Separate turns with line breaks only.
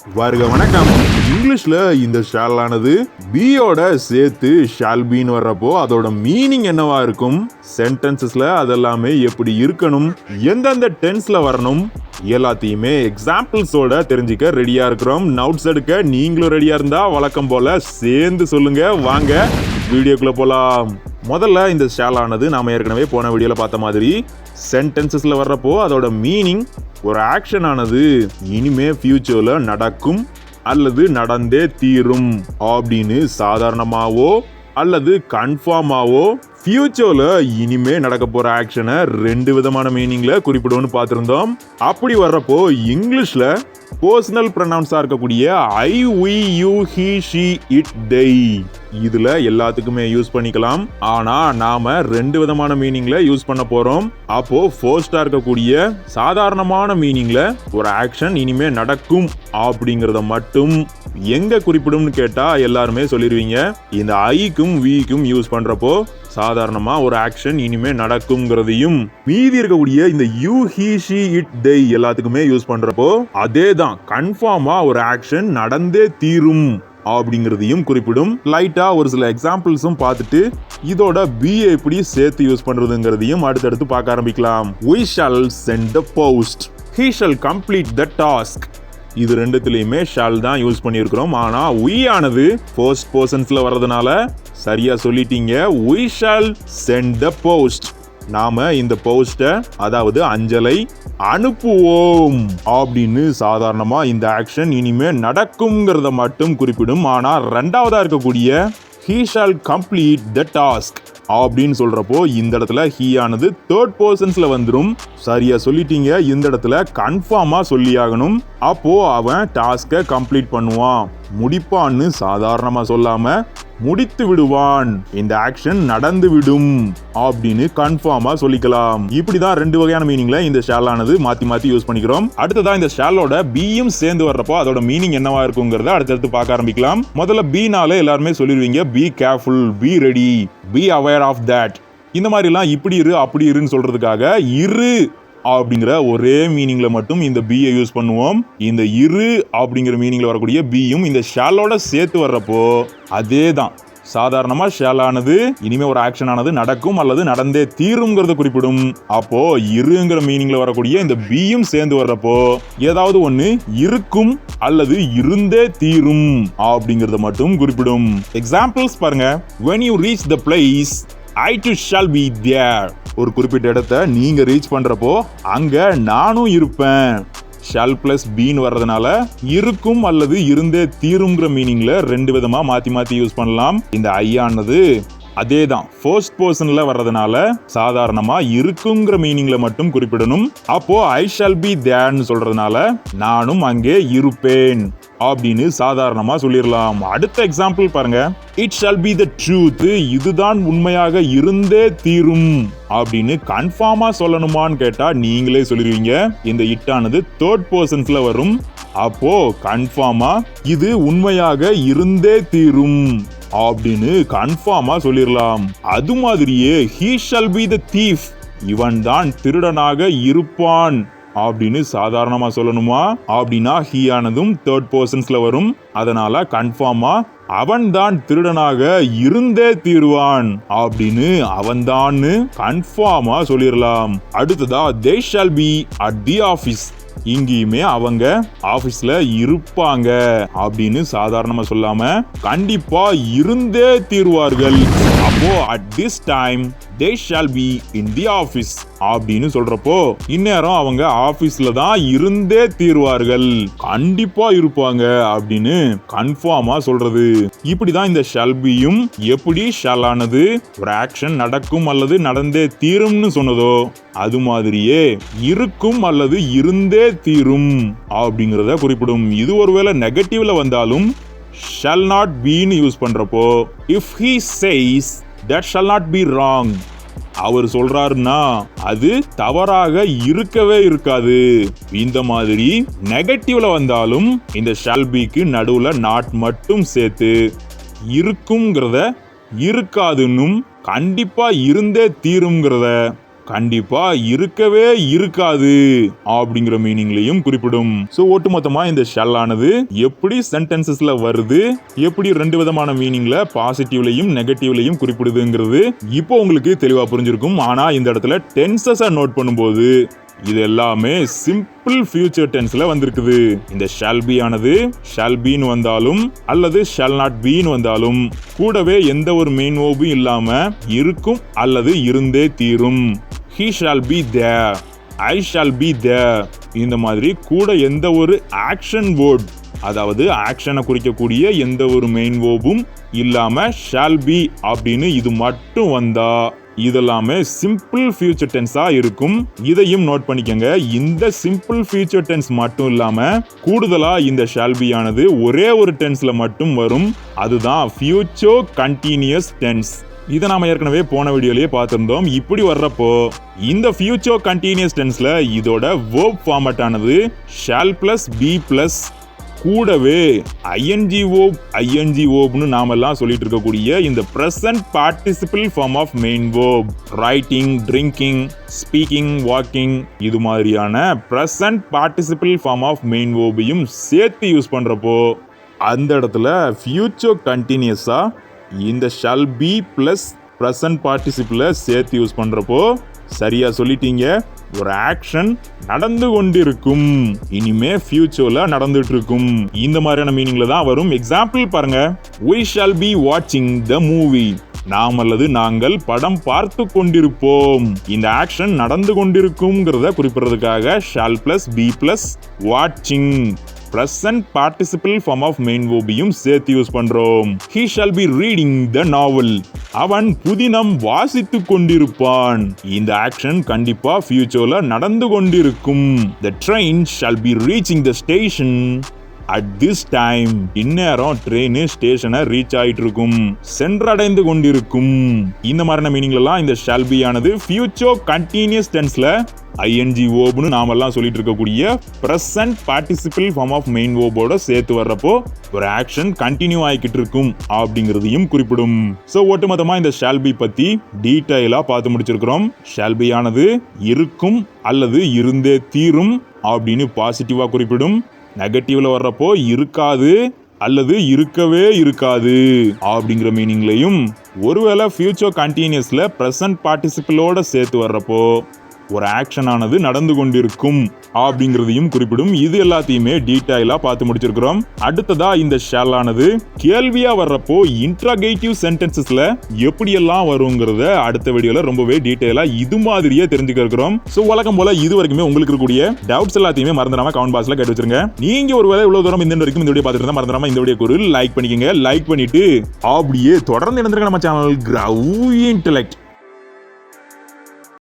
வருக வணக்கம். இங்கிலீஷ்ல இந்த ஷால் ஆனது பியோட சேர்த்து ஷால் பீன்னு வர்றப்போ அதோட மீனிங் என்னவா இருக்கும், சென்டென்சஸ்ல அதெல்லாமே எப்படி இருக்கணும், எந்தெந்த டென்ஸ்ல வரணும் எல்லாத்தையுமே எக்ஸாம்பிள்ஸோட தெரிஞ்சுக்க ரெடியா இருக்கிறோம். நோட்ஸ் எடுக்க நீங்களும் ரெடியா இருந்தா வழக்கம் போல சேர்ந்து சொல்லுங்க. வாங்க வீடியோக்குள்ள போலாம். முதல்ல இந்த ஷால் ஆனது நாம ஏற்கனவே போன வீடியோல பார்த்த மாதிரி சென்டென்சஸ்ல வர்றப்போ அதோட மீனிங் ஒரு ஆக்ஷன் ஆனது இனிமே ஃபியூச்சர்ல நடக்கும் அல்லது நடந்தே தீரும் அப்படின்னு சாதாரணமாவோ அல்லது கன்ஃபார்மாவோ ஃபியூச்சர்ல இனிமே நடக்க போற ஆக்ஷனை ரெண்டு விதமான மீனிங்ல குறிப்பிடுவோம்னு பார்த்திருந்தோம். அப்படி வர்றப்போ இங்கிலீஷ்ல பர்சனல் ப்ரொனவுன்ஸா இருக்கக்கூடிய I, we, you, he, she, it, they இதுல எல்லாத்துக்குமே யூஸ் பண்ணிக்கலாம். ஆனா நாம ரெண்டு விதமான மீனிங்ல யூஸ் பண்ண போறோம். அப்போ ஃபர்ஸ்டா இருக்கக்கூடிய சாதாரணமான மீனிங்ல ஒரு ஆக்ஷன் இனிமே நடக்கும் அப்படிங்கறத மட்டும் எங்க குறிப்பிடும்னு கேட்டா எல்லாருமே சொல்லிருவீங்க. இந்த ஐக்கும் விக்கும் யூஸ் பண்றப்போ சாதாரணமா ஒரு ஆக்ஷன் இனிமே நடக்கும்ங்கிறதையும், மீதி இருக்கக்கூடிய இந்த யூ, ஹி, ஷி, இட், தே எல்லாத்துக்குமே யூஸ் பண்றப்போ அதேதான் கன்ஃபார்மா ஒரு ஆக்ஷன் நடந்தே தீரும் அப்படிங்கிறதையும் குறிப்பிடும். லைட்டா ஒரு சில எக்ஸாம்பிள்ஸும் பார்த்துட்டு இதோட பி எப்படி சேர்த்து யூஸ் பண்றதுங்கிறதையும் அடுத்தடுத்து பார்க்க ஆரம்பிக்கலாம். We shall send the post. He shall complete the task. இது ரெண்டுத்திலையுமே ஷால் தான் யூஸ் பண்ணியிருக்கிறோம். ஆனா we ஆனது ஃபர்ஸ்ட் பர்சன்ஸ்ல வர்றதுனால சரியா சொல்லிட்டீங்க. We shall send the post. நாம இந்த போஸ்ட அதாவது அஞ்சலை அனுப்புவோம் அப்படின்னு சாதாரணமா இந்த ஆக்ஷன் இனிமே நடக்கும்ங்கிறத மட்டும் குறிப்பிடும். ஆனா ரெண்டாவதா இருக்கக்கூடிய he shall complete the task அப்படின்னு சொல்றப்போ இந்த இடத்துல he ஆனது தேர்ட் பர்சன்ஸ்ல வந்துரும். சரியா சொல்லிட்டீங்க. இந்த இடத்துல கன்ஃபார்மா சொல்லியாகணும். அப்போ அவன் டாஸ்கை கம்ப்ளீட் பண்ணுவான், முடிப்பான்னு சாதாரணமா சொல்லாம முடித்து விடுவான், இந்த ஆக்ஷன் நடந்து விடும் அப்படின்னு கன்ஃபார்மா சொல்லிக்கலாம். இப்படிதான் ரெண்டு வகையான மீனிங்ல இந்த ஷால் ஆனது மாத்தி மாத்தி யூஸ் பண்ணிக்கிறோம். அடுத்ததா இந்த ஷாலோட பியும் சேர்ந்து வர்றப்போ அதோட மீனிங் என்னவா இருக்குங்கிறத அடுத்தடுத்து பார்க்க ஆரம்பிக்கலாம். முதல்ல பீனால எல்லாருமே சொல்லிடுவீங்க be careful, be ready, be aware of that. இந்த மாதிரிலாம் இப்படி இரு அப்படி இருன்னு சொல்றதுக்காக இரு அப்படிங்கிற ஒரே மீனிங்ல மட்டும் இந்த பியை யூஸ் பண்ணுவோம். இந்த இரு அப்படிங்கிற மீனிங்ல வரக்கூடிய பியும் இந்த ஷாலோட சேர்த்து வர்றப்போ அதே தான் சாதாரணமா ஷால் ஆனது இனிமே ஒரு ஆக்ஷன் ஆனது நடக்கும் அல்லது நடந்தே தீரும்ங்கிறத குறிப்பிடும். அப்போ இருங்கிற மீனிங்ல வரக்கூடிய இந்த பியும் சேர்ந்து வர்றப்போ ஏதாவது ஒண்ணு இருக்கும் அல்லது இருந்தே தீரும் அப்படிங்கறத மட்டும் குறிப்பிடும். எக்ஸாம்பிள்ஸ் பாருங்க. When you reach the place, I too shall be there. ஒரு குறிப்பிட்ட இடத்தை நீங்க ரீச் பண்றப்போ அங்க நானும் இருப்பேன். ஷால் பிளஸ் பீன்னு வர்றதுனால இருக்கும் அல்லது இருந்தே தீருங்கிற மீனிங்ல ரெண்டு விதமா மாத்தி மாத்தி யூஸ் பண்ணலாம். இந்த ஐ ஆனது அதேதான் ஃபர்ஸ்ட் பர்சன்ல வர்றதுனால சாதாரணமா இருக்குங்கிற மீனிங்ல மட்டும் குறிப்பிடணும். அப்போ ஐ ஷால் பி தேர்ன்னு சொல்றதுனால நானும் அங்கே இருப்பேன் அப்படின்னு சாதாரணமா சொல்லிடலாம். அடுத்த எக்ஸாம்பிள் பாருங்க. It shall be the truth. இதுதான் உண்மையாக இருந்தே தீரும் அப்படின்னு கன்ஃபார்மா சொல்லணுமான்னு கேட்டா நீங்களே சொல்லிடுவீங்க. இந்த இட் ஆனது தேர்ட் பர்சன்ஸ்ல வரும். அப்போ கன்ஃபார்மா இது உண்மையாக இருந்தே தீரும் அப்படின்னு கன்ஃபார்மா சொல்லிடலாம். அது மாதிரியே he shall be the thief. இவன் தான் திருடனாக இருப்பான் அப்படின்னு சாதாரணமா சொல்லணுமா அப்படின்னா he ஆனதும் தேர்ட் பர்சன்ஸ்ல வரும். அதனால கன்ஃபார்மா அவன் தான் திருடனாக இருந்தே தீருவான் அப்படின்னு அவன் தான் கன்ஃபார்மா சொல்லிடலாம். அடுத்ததா they shall be at the office. இங்கேயுமே அவங்க ஆபீஸ்ல இருப்பாங்க அப்படின்னு சாதாரணமா சொல்லாம கண்டிப்பா இருந்தே தீருவார்கள். அப்போ at this time they shall be in the office அப்படின்னு சொல்றப்போ இந்நேரம் அவங்க ஆபீஸ்ல தான் இருந்தே தீருவார்கள், கண்டிப்பா இருப்பாங்க அப்படின்னு கன்ஃபார்மா சொல்றது. இப்படிதான் இந்த shall beயும் எப்படி shall ஆனது ஒரு ஆக்ஷன் நடக்கும் அல்லது நடந்தே தீரும்னு சொன்னதோ அது மாதிரியே இருக்கும் அல்லது இருந்தே தீரும் அப்படிங்கறத குறிப்பிடும். இது ஒருவேளை நெகட்டிவ்ல வந்தாலும் shall not beன்னு யூஸ் பண்றப்போ if he says that shall not be wrong, அவர் சொல்றாருன்னா அது தவறாக இருக்கவே இருக்காது. இந்த மாதிரி நெகட்டிவ்ல வந்தாலும் இந்த shall beக்கு நடுவுல நாட் மட்டும் சேர்த்து இருக்கும்ங்கிறத இருக்காதுன்னும் கண்டிப்பா இருந்தே தீரும்ங்கிறத கண்டிப்பா இருக்கவே இருக்காது அப்படிங்கிற மீனிங்லயும் குறிப்பிடும். சோ ஒட்டுமொத்தமா இந்த ஷல் ஆனது எப்படி சென்டென்சஸ்ல வருது, எப்படி ரெண்டு விதமான மீனிங்ல பாசிட்டிவ்லயும் நெகட்டிவ்லயும் குறிப்பிடுதுங்கிறது இப்போ உங்களுக்கு தெளிவா புரிஞ்சிருக்கும். ஆனா இந்த இடத்துல டென்சஸ நோட் பண்ணும்போது இது எல்லாமே சிம்பிள் ஃபியூச்சர் டென்ஸ்ல வந்திருக்குது. இந்த ஷால் பி ஆனது ஷால் பீன் வந்தாலும் அல்லது ஷால் நாட் பீன் வந்தாலும் கூடவே எந்த ஒரு மெயின் வேர்பும் இல்லாம இருக்கும் அல்லது இருந்தே தீரும். He shall be there, I shall be there. இந்த மாதிரி கூட எந்த ஒரு ஆக்ஷன் வேர்ட், அதாவது ஆக்ஷனை குறிக்கக்கூடிய எந்த ஒரு மெயின் வேர்பும் இல்லாம shall be அப்படின்னு இது மட்டும் வந்தா இதெல்லாமே சிம்பிள் ஃபியூச்சர் டென்ஸா இருக்கும். இதையும் நோட் பண்ணிக்கங்க. இந்த சிம்பிள் ஃபியூச்சர் டென்ஸ் மட்டும் இல்லாம கூடுதலா இந்த ஷால் பி ஆனது ஒரே ஒரு டென்ஸ்ல மட்டும் வரும். அதுதான் ஃபியூச்சர் கண்டினியூஸ் டென்ஸ். இதை நாம ஏற்கனவே போன வீடியோலயே பார்த்திருந்தோம். இப்படி வர்றப்போ இந்த ஃபியூச்சர் கண்டினியூஸ் டென்ஸ்ல இதோட வேர்ப் ஃபார்மட் ஆனது ஷால் பிளஸ் பி பிளஸ் கூடவே ஐஎன்ஜி வேர்ப்னு நாமெல்லாம் சொல்லிட்டு இருக்கக்கூடிய இந்த present participle form of main verb, writing, drinking, speaking, walking, இது மாதிரியான present participle form of main வேர்பையும் சேர்த்து யூஸ் பண்றப்போ அந்த இடத்துல ஃபியூச்சர் கண்டினியூஸா இந்த ஷால் பி பிளஸ் பிரசன்ட் பார்ட்டிசிபிள சேர்த்து யூஸ் பண்றப்போ சரியா சொல்லிட்டீங்க, ஒரு ஆக்ஷன் நடந்து கொண்டிருக்கும், இனிமே ஃபியூச்சர்ல நடந்துட்டு இருக்கும். இந்த மாதிரியான மீனிங்ல தான் வரும். எக்ஸாம்பிள் பாருங்க. We shall be watching the movie. நாம் அல்லது நாங்கள் படம் பார்த்து கொண்டிருப்போம். இந்த ஆக்ஷன் நடந்து கொண்டிருக்கும்ங்கிறத குறிப்பிடுறதுக்காக shall plus be plus watching present participle form of main verb-ஐயும் சேர்த்து யூஸ் பண்றோம். He shall be reading the novel. அவன் புதினம் வாசித்துக் கொண்டிருப்பான். இந்த ஆக்ஷன் கண்டிப்பா ஃபியூச்சர்ல நடந்து கொண்டிருக்கும். The train shall be reaching the station at this time. இந்நேரம் ட்ரெயின் ஸ்டேஷனை ரீச் ஆயிட்டு இருக்கும், சென்றடைந்து கொண்டிருக்கும். இந்த மாதிரியான மீனிங்ல எல்லாம் இந்த shall be ஆனது ஃபியூச்சர் கண்டினியூஸ் டென்ஸ்ல ஐஎன்ஜி வேர்ப்னு நாமெல்லாம் சொல்லிட்டு இருக்கக்கூடிய present participle form of main வேர்போட சேர்த்து வர்றப்போ ஒரு ஆக்ஷன் கண்டினியூ ஆகிக்கிட்டு இருக்கும் அப்படிங்கிறதையும் குறிப்பிடும். சோ ஒட்டுமொத்தமா இந்த ஷால் பி பத்தி டீடைலா பார்த்து முடிச்சிருக்கிறோம். ஷால் பி ஆனது இருக்கும் அல்லது இருந்தே தீரும் அப்படின்னு பாசிட்டிவா குறிப்பிடும். நெகட்டிவ்ல வர்றப்போ இருக்காது அல்லது இருக்கவே இருக்காது அப்படிங்கிற மீனிங்லையும், ஒருவேளை ஃபியூச்சர் கண்டினியூஸ்ல பிரசன்ட் பார்ட்டிசிபிளோட சேர்த்து வர்றப்போ ஒரு ஆக்ஷன் ஆனது நடந்து கொண்டிருக்கும் அப்படிங்கிறதையும் குறிப்பிடும். இது எல்லாத்தையுமே டீடைலா பார்த்து முடிச்சிருக்கிறோம். அடுத்ததா இந்த ஷால் ஆனது கேள்வியா வர்றப்போ இன்ட்ராகேட்டிவ் சென்டென்சஸ்ல எப்படி எல்லாம் வருங்கிறத அடுத்த வீடியோல ரொம்பவே டீடைலா இது மாதிரியே தெரிஞ்சுக்க இருக்கிறோம். சோ வழக்கம் போல இது வரைக்குமே உங்களுக்கு இருக்கக்கூடிய டவுட்ஸ் எல்லாத்தையுமே மறந்துடாம கமெண்ட் பாக்ஸ்ல கேட்டு வச்சிருங்க. நீங்க ஒருவேளை இவ்வளவு தூரம் இந்த வரைக்கும் இந்த வீடியோ பார்த்துட்டு இருந்தா மறந்துடாம இந்த வீடியோக்கு ஒரு லைக் பண்ணிக்கங்க. லைக் பண்ணிட்டு அப்படியே தொடர்ந்து இணைந்திருக்க நம்ம சேனல் Intellect.